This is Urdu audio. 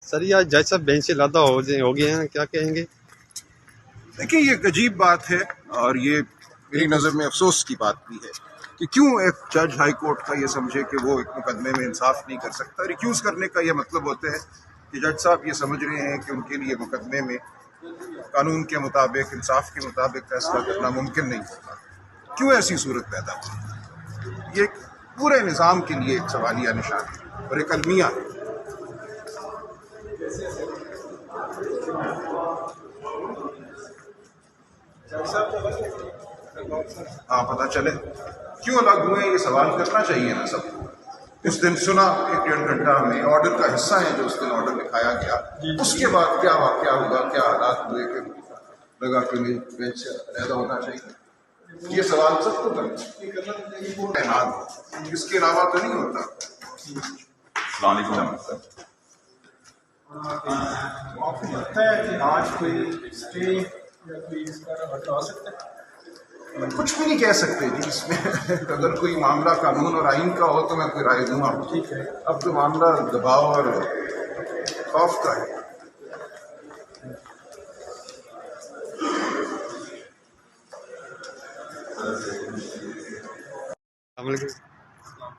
سر یہ جج صاحب بینچ سے لادا ہو گئے ہیں، کیا کہیں گے؟ دیکھیں یہ ایک عجیب بات ہے، اور یہ میری نظر میں افسوس کی بات بھی ہے کہ کیوں ایک جج ہائی کورٹ کا یہ سمجھے کہ وہ ایک مقدمے میں انصاف نہیں کر سکتا۔ ریکیوز کرنے کا یہ مطلب ہوتا ہے کہ جج صاحب یہ سمجھ رہے ہیں کہ ان کے لیے مقدمے میں قانون کے مطابق، انصاف کے مطابق فیصلہ کرنا ممکن نہیں ہوتا۔ کیوں ایسی صورت پیدا ہوئی؟ یہ ایک پورے نظام کے لیے ایک سوالیہ نشان ہے اور ایک المیہ ہے۔ ہاں پتہ چلے کیوں الگ ہوئے، یہ سوال کرنا چاہیے نا سب کو۔ اس دن سنا 1.5 گھنٹہ ہمیں آرڈر کا حصہ ہے جو اس دن آرڈر دکھایا گیا، اس کے بعد کیا واقعہ ہوا، کیا حالات ہوئے کہ لگا کہ بینچ سے علیحدہ ہونا چاہیے۔ یہ سوال سب کو کرنا، اس کے علاوہ تو نہیں ہوتا۔ السلام علیکم۔ آپ کو لگتا ہے کہ آج کوئی اسٹے یا کوئی اس کا ہٹا سکتا ہے؟ کچھ بھی نہیں کہہ سکتے جی اس میں۔ اگر کوئی معاملہ قانون اور آئین کا ہو تو میں کوئی رائے دوں گا، ٹھیک ہے۔ اب تو معاملہ دباؤ اور خوف کا ہے۔ السلام علیکم۔